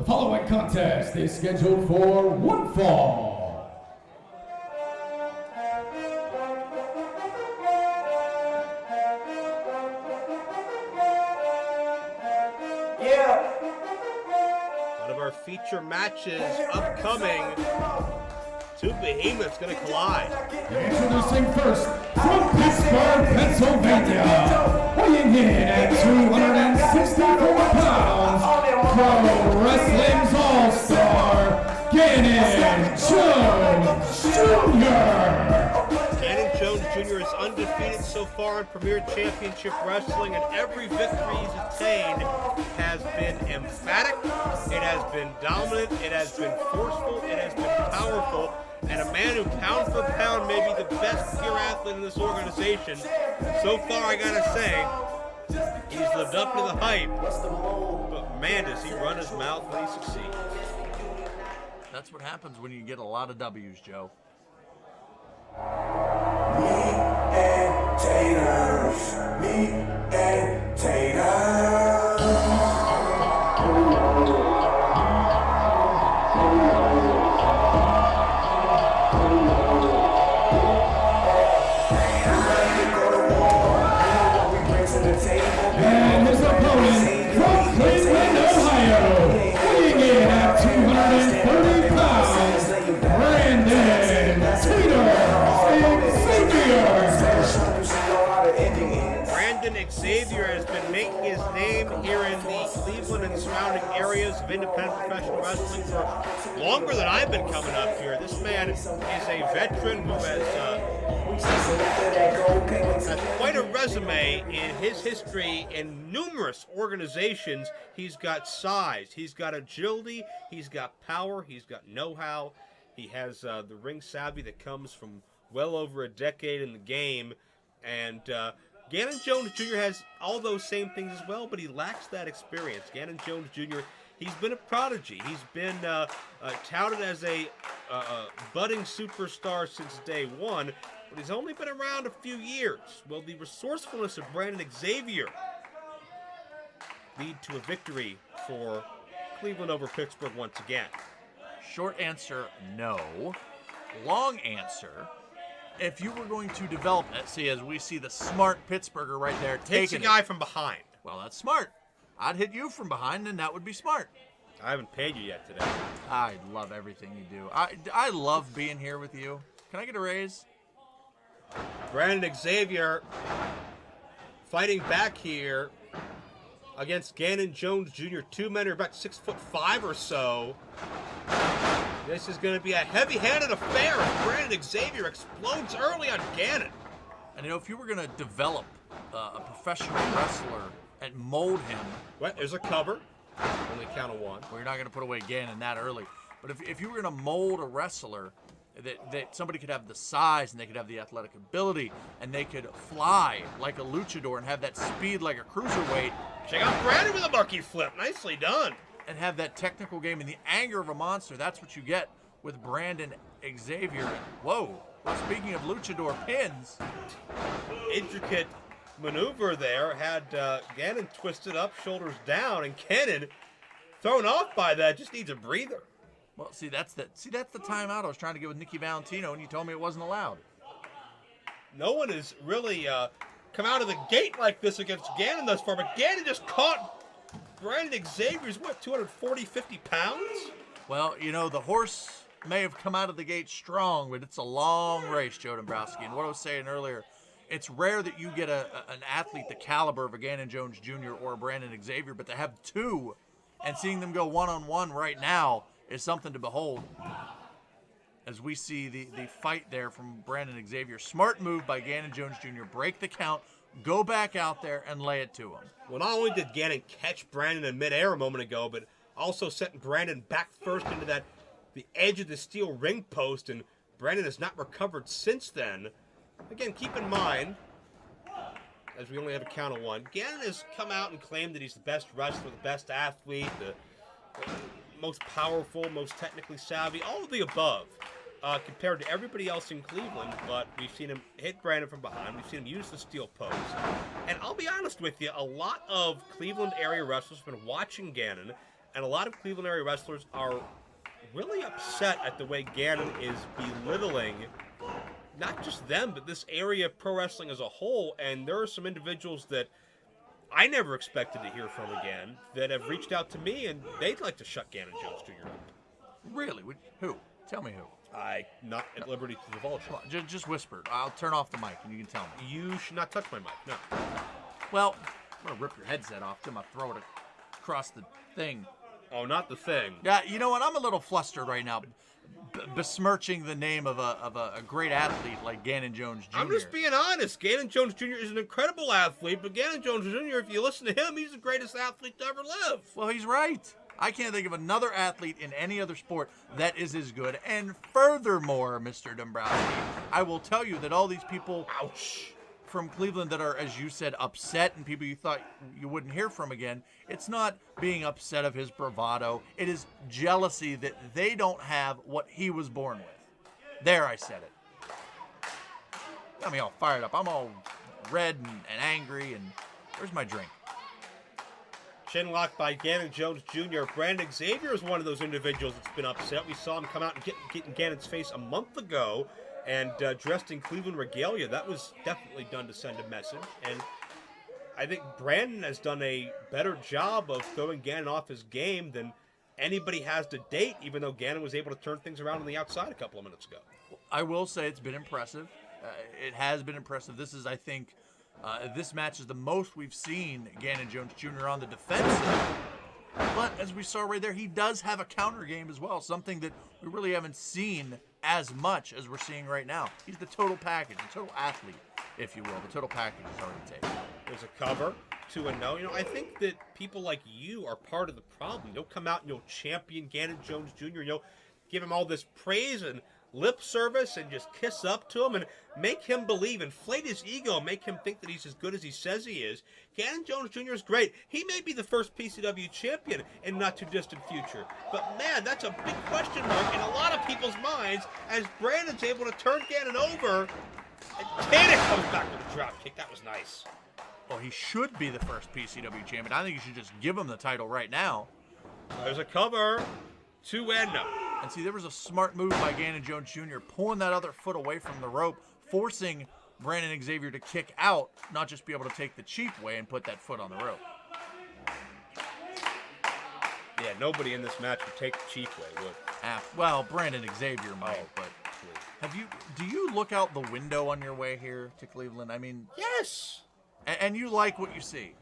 The following contest is scheduled for one fall. Yeah. One of our feature matches upcoming. Two behemoths gonna collide. Introducing first, from Pittsburgh, Pennsylvania, weighing in at 264 pounds, Pro Wrestling's All-Star, Ganon Jones Jr. Ganon Jones Jr. is undefeated so far in Premier Championship Wrestling, and every victory he's attained has been emphatic, it has been dominant, it has been forceful, it has been powerful, and a man who pound for pound may be the best pure athlete in this organization. So far, I gotta say, he's lived up to the hype, but man, does he run his mouth when he succeeds. That's what happens when you get a lot of W's, Joe. Meat and taters. Meat and taters. And his opponent from Cleveland, Ohio, weighing in at 230 pounds, Brandon Xavier. Brandon Xavier has been making his name here in the Cleveland and surrounding areas of independent professional wrestling for longer than I've been coming up here. This man is a veteran who has quite a resume in his history in numerous organizations. He's got size, he's got agility, he's got power, he's got know-how. He has the ring savvy that comes from well over a decade in the game. And Ganon Jones Jr. has all those same things as well, but he lacks that experience. Ganon Jones Jr., he's been a prodigy. He's been touted as a budding superstar since day one, but he's only been around a few years. Will the resourcefulness of Brandon Xavier lead to a victory for Cleveland over Pittsburgh once again? Short answer, no. Long answer, if you were going to develop it, see, as we see the smart Pittsburgher right there Takes a taking guy it. from behind. Well, that's smart. I'd hit you from behind, and that would be smart. I haven't paid you yet today. I love everything you do. I love being here with you. Can I get a raise? Brandon Xavier fighting back here against Ganon Jones Jr. Two men are about 6'5" or so. This is going to be a heavy-handed affair as Brandon Xavier explodes early on Ganon. And you know, if you were going to develop a professional wrestler and mold him, Well, there's a cover. Only count of one. well, you're not going to put away Ganon that early. But if you were going to mold a wrestler that somebody could have the size and they could have the athletic ability and they could fly like a luchador and have that speed like a cruiserweight, Check out Brandon with a monkey flip. Nicely done. and have that technical game and the anger of a monster, that's what you get with Brandon Xavier. Whoa. Well, speaking of luchador pins, Intricate maneuver there. Had Ganon twisted up, shoulders down, and Ganon, thrown off by that, just needs a breather. well, see, that's the timeout I was trying to get with Nicky Valentino, and you told me it wasn't allowed. No one has really come out of the gate like this against Ganon thus far, but Ganon just caught Brandon Xavier's, 240, 50 pounds? Well, you know, the horse may have come out of the gate strong, but it's a long race, Joe Dombrowski. And what I was saying earlier, it's rare that you get an athlete the caliber of a Ganon Jones Jr. or a Brandon Xavier, but to have two and seeing them go one-on-one right now is something to behold. As we see the fight there from Brandon Xavier. Smart move by Ganon Jones Jr. Break the count, go back out there, and lay it to him. Well, not only did Ganon catch Brandon in midair a moment ago, but also sent Brandon back first into the edge of the steel ring post, and Brandon has not recovered since then. Again, keep in mind, as we only have a count of one, Ganon has come out and claimed that he's the best wrestler, the best athlete, the most powerful, most technically savvy, all of the above, compared to everybody else in Cleveland. But we've seen him hit Brandon from behind. We've seen him use the steel post. And I'll be honest with you, a lot of Cleveland area wrestlers have been watching Ganon And a lot of Cleveland area wrestlers are really upset at the way Ganon is belittling not just them, but this area of pro wrestling as a whole. And there are some individuals that I never expected to hear from again that have reached out to me, and they'd like to shut Ganon Jones Jr. up. Really? Who? Tell me who. I'm not at liberty to divulge. Come on, just whisper. I'll turn off the mic and you can tell me. You should not touch my mic, no. Well, I'm going to rip your headset off. I'm going to throw it across the thing. Oh, not the thing. Yeah, you know what? I'm a little flustered right now, besmirching the name of a great athlete like Ganon Jones Jr. I'm just being honest. Ganon Jones Jr. is an incredible athlete, but Ganon Jones Jr., if you listen to him, he's the greatest athlete to ever live. Well, he's right. I can't think of another athlete in any other sport that is as good. And furthermore, Mr. Dombrowski, I will tell you that all these people from Cleveland that are, as you said, upset and people you thought you wouldn't hear from again, it's not being upset of his bravado. It is jealousy that they don't have what he was born with. There, I said it. Got me all fired up. I'm all red and angry, and where's my drink? Chin locked by Ganon Jones Jr. Brandon Xavier is one of those individuals that's been upset. We saw him come out and get in Ganon's face a month ago and dressed in Cleveland regalia. That was definitely done to send a message. And I think Brandon has done a better job of throwing Ganon off his game than anybody has to date, even though Ganon was able to turn things around on the outside a couple of minutes ago. I will say it's been impressive. It has been impressive. This is, I think, this match is the most we've seen Ganon Jones Jr. on the defensive. But as we saw right there, he does have a counter game as well, something that we really haven't seen as much as we're seeing right now. He's the total package, the total athlete, if you will. The total package is already taken. There's a cover, 2-0. You know, I think that people like you are part of the problem. You'll come out and you'll champion Ganon Jones Jr. and you'll give him all this praise and lip service and just kiss up to him and make him believe, inflate his ego, make him think that he's as good as he says he is. Ganon Jones Jr. is great. He may be the first PCW champion in not too distant future. But man, that's a big question mark in a lot of people's minds as Brandon's able to turn Ganon over. And Tanner comes back with a drop kick. That was nice. Well, he should be the first PCW champion. I think you should just give him the title right now. There's a cover. 2-0. And see, there was a smart move by Ganon Jones Jr. pulling that other foot away from the rope, forcing Brandon Xavier to kick out, not just be able to take the cheap way and put that foot on the rope. Yeah, nobody in this match would take the cheap way, would. Well, Brandon Xavier might, but do you look out the window on your way here to Cleveland? I mean, yes. And you like what you see?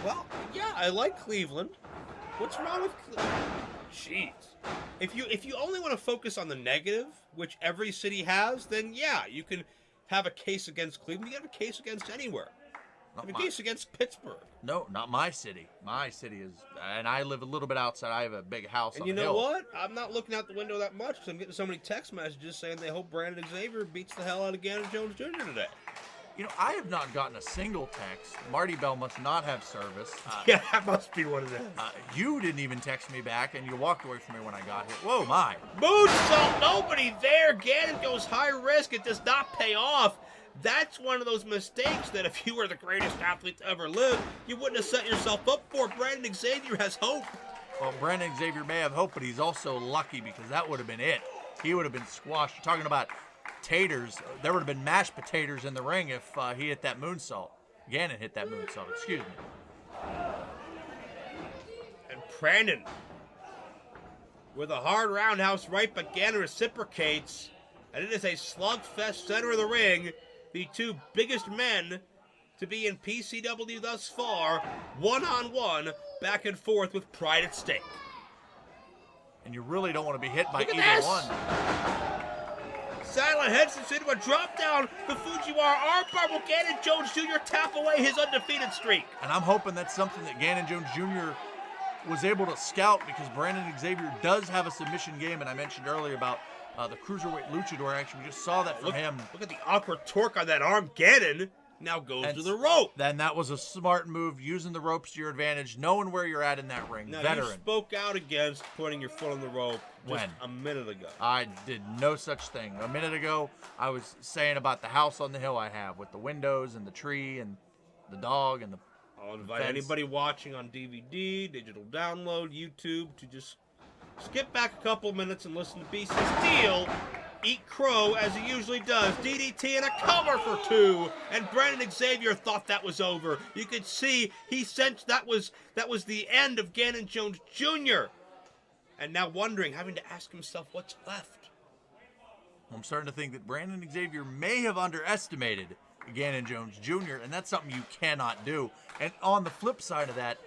Well, yeah, I like Cleveland. What's wrong with Cleveland? Jeez. If you only want to focus on the negative, which every city has, then yeah, you can have a case against Cleveland. You can have a case against anywhere. You have a case against Pittsburgh. No, not my city. My city is, and I live a little bit outside. I have a big house on the hill. And you know what? I'm not looking out the window that much because I'm getting so many text messages saying they hope Brandon Xavier beats the hell out of Ganon Jones Jr. today. You know, I have not gotten a single text. Marty Bell must not have service. Yeah, that must be what it is. You didn't even text me back, and you walked away from me when I got here. Whoa, my. Moonsault, nobody there. Ganon goes high risk. It does not pay off. That's one of those mistakes that if you were the greatest athlete to ever live, you wouldn't have set yourself up for. Brandon Xavier has hope. Well, Brandon Xavier may have hope, but he's also lucky because that would have been it. He would have been squashed. You're talking about taters. There would have been mashed potatoes in the ring if he hit that moonsault. Ganon hit that moonsault, excuse me. And Brandon with a hard roundhouse right, but Ganon reciprocates. And it is a slugfest center of the ring. The two biggest men to be in PCW thus far, one-on-one, back and forth with pride at stake. And you really don't want to be hit by Look at either this. one. Silent heads into a drop down. The Fujiwara armbar will Ganon Jones Jr. tap away his undefeated streak. And I'm hoping that's something that Ganon Jones Jr. was able to scout because Brandon Xavier does have a submission game, and I mentioned earlier about the Cruiserweight Luchador action. We just saw that from him. Look at the awkward torque on that arm. Ganon now goes to the rope. Then that was a smart move, using the ropes to your advantage, knowing where you're at in that ring. Now, Veteran. you spoke out against putting your foot on the rope just a minute ago. I did no such thing. A minute ago, I was saying about the house on the hill I have with the windows and the tree and the dog and the I'll invite anybody watching on DVD, digital download, YouTube to just skip back a couple minutes and listen to BC Steel eat crow as he usually does. DDT and a cover for 2. And Brandon Xavier thought that was over. You could see he sensed that was the end of Ganon Jones Jr. And now wondering, having to ask himself what's left. I'm starting to think that Brandon Xavier may have underestimated Ganon Jones Jr., and that's something you cannot do. And on the flip side of that,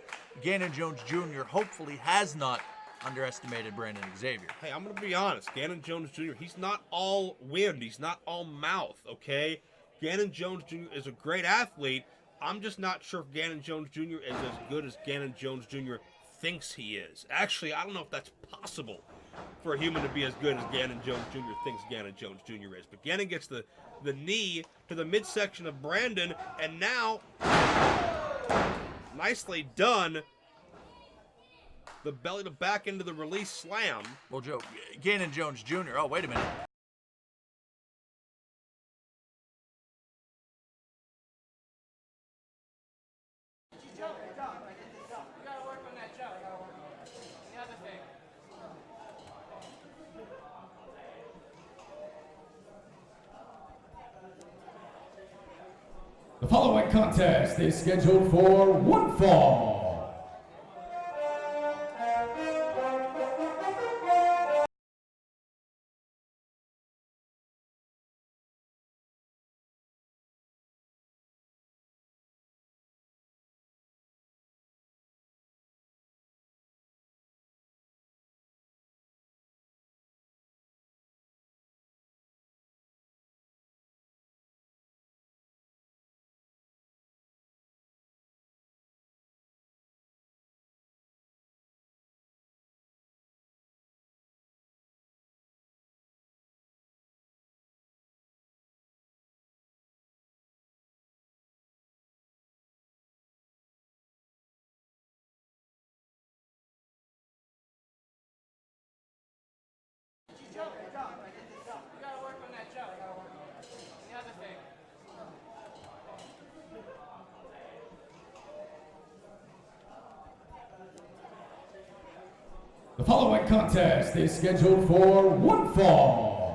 Ganon Jones Jr. hopefully has not underestimated Brandon Xavier. Hey, I'm going to be honest. Ganon Jones Jr., he's not all wind. He's not all mouth, okay? Ganon Jones Jr. is a great athlete. I'm just not sure if Ganon Jones Jr. is as good as Ganon Jones Jr. thinks he is. Actually, I don't know if that's possible for a human to be as good as Ganon Jones Jr. thinks Ganon Jones Jr. is. But Ganon gets the knee to the midsection of Brandon, and now, nicely done, the belly to back into the release slam. Well, Joe, Ganon Jones Jr., oh, wait a minute. The following contest is scheduled for one fall. The following contest is scheduled for one fall.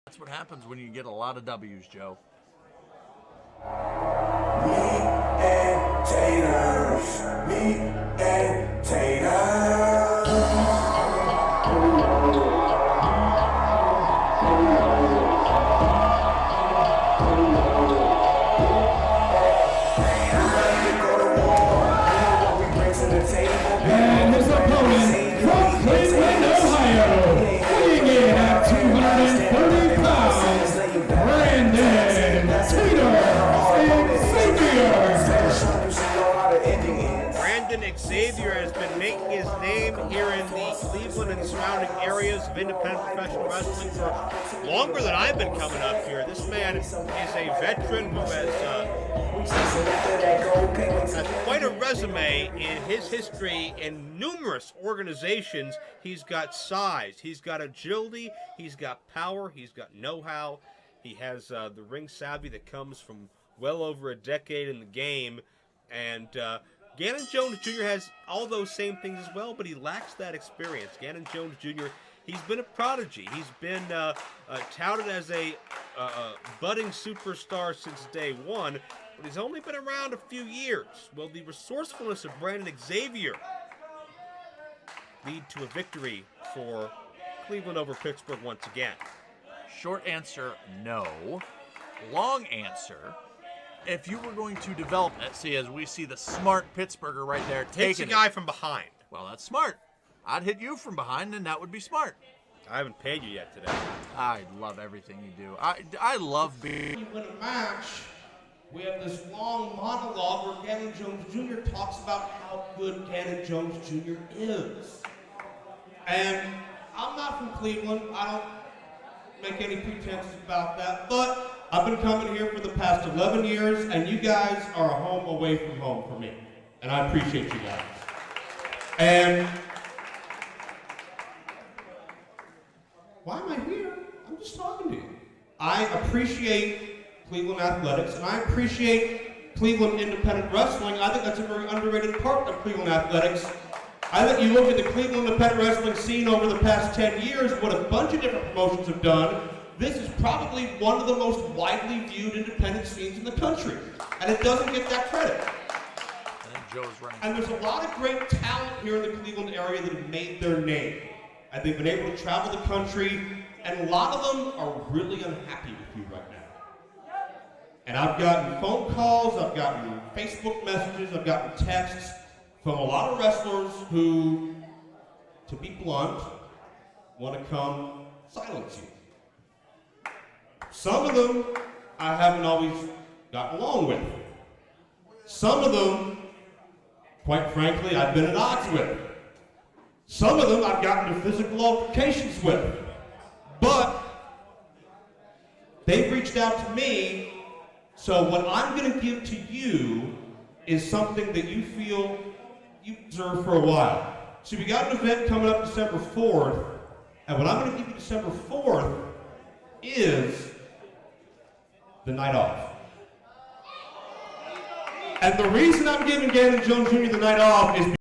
That's what happens when you get a lot of W's, Joe. Meat and taters. Meat and taters. And his opponent from Cleveland, Ohio, weighing in at 230 pounds, Brandon Xavier. Brandon Xavier has been making his name here in the Cleveland and surrounding areas of independent professional wrestling for longer than I've been coming up here. This man is a veteran who has quite a resume in his history in numerous organizations. He's got size, he's got agility, he's got power, he's got know-how. He has the ring savvy that comes from well over a decade in the game. And Ganon Jones Jr. has all those same things as well, but he lacks that experience. Ganon Jones Jr., he's been a prodigy. He's been touted as a budding superstar since day one, but he's only been around a few years. Well, the resourcefulness of Brandon Xavier lead to a victory for Cleveland over Pittsburgh once again? Short answer, no. Long answer, if you were going to develop it, see, as we see the smart Pittsburgher right there Hits taking a guy from behind. Well, that's smart. I'd hit you from behind, and that would be smart. I haven't paid you yet today. I love everything you do. I love being... You win a match, we have this long monologue where Ganon Jones Jr. talks about how good Ganon Jones Jr. is. And I'm not from Cleveland. I don't make any pretenses about that. But I've been coming here for the past 11 years, and you guys are a home away from home for me. And I appreciate you guys. And why am I here? I'm just talking to you. I appreciate Cleveland athletics, and I appreciate Cleveland independent wrestling. I think that's a very underrated part of Cleveland athletics. I think you look at the Cleveland independent wrestling scene over the past 10 years, what a bunch of different promotions have done. This is probably one of the most widely viewed independent scenes in the country, and it doesn't get that credit. Joe's running. And there's a lot of great talent here in the Cleveland area that have made their name. And they've been able to travel the country, and a lot of them are really unhappy with you right now. And I've gotten phone calls, I've gotten Facebook messages, I've gotten texts from a lot of wrestlers who, to be blunt, want to come silence you. Some of them I haven't always gotten along with. Some of them, quite frankly, I've been at odds with. Some of them I've gotten into physical altercations with. But they've reached out to me, so what I'm going to give to you is something that you feel you deserve for a while. So we got an event coming up December 4th, and what I'm going to give you December 4th is the night off. And the reason I'm giving Ganon Jones Jr. the night off is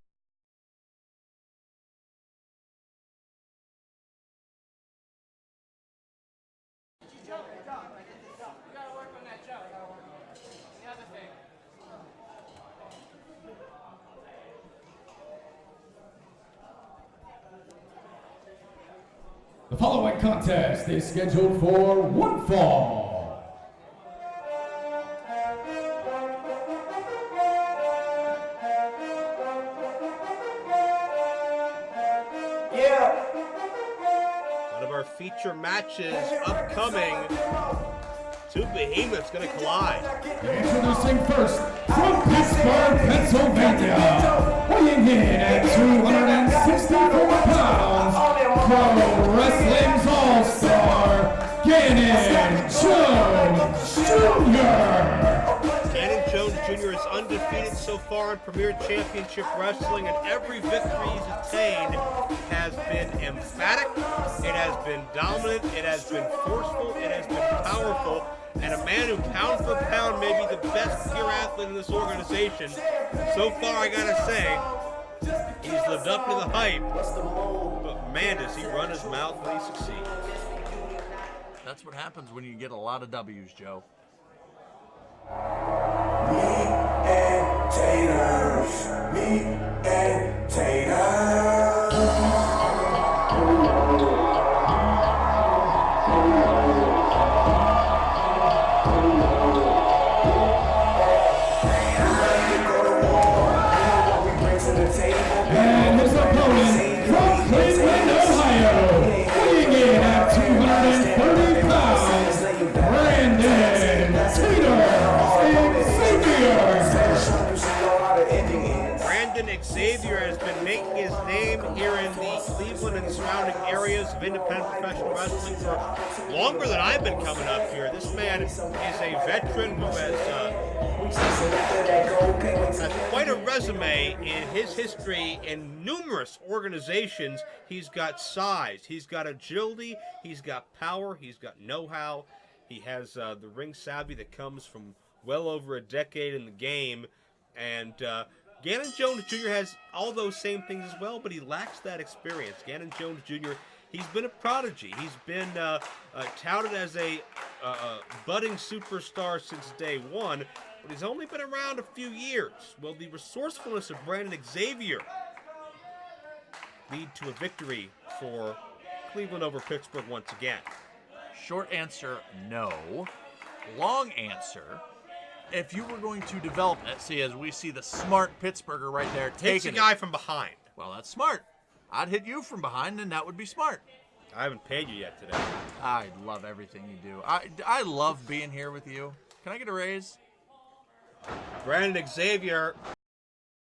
The following contest is scheduled for one fall. Yeah. One of our feature matches upcoming. Two behemoths going to collide. Introducing first, from Pittsburgh, Pennsylvania, weighing in at 264 pounds, Pro Wrestling's All-Star, Ganon Jones Jr. Ganon Jones Jr. is undefeated so far in Premier Championship Wrestling, and every victory he's attained has been emphatic, it has been dominant, it has been forceful, it has been powerful, and a man who pound for pound may be the best pure athlete in this organization. So far, I gotta say, he's lived up to the hype, but man, does he run his mouth when he succeeds. That's what happens when you get a lot of W's, Joe. Meat and taters. Meat and taters. And his opponent from Cleveland, Ohio, weighing in at 230 pounds, Brandon Xavier. Brandon Xavier has been making his name here in the Cleveland and surrounding areas of independent professional wrestling for longer than I've been coming up here. This man is a veteran who has quite a resume in his history in numerous organizations. He's got size, he's got agility, he's got power, he's got know-how. He has the ring savvy that comes from well over a decade in the game. And Ganon Jones Jr. has all those same things as well, but he lacks that experience. Ganon Jones Jr., he's been a prodigy. He's been touted as a budding superstar since day one, but he's only been around a few years. Well, the resourcefulness of Brandon Xavier lead to a victory for Cleveland over Pittsburgh once again? Short answer, no. Long answer, if you were going to develop it, see, as we see the smart Pittsburgher right there Hits taking a guy from behind. Well, that's smart. I'd hit you from behind, and that would be smart. I haven't paid you yet today. I love everything you do. I love being here with you. Can I get a raise? Brandon Xavier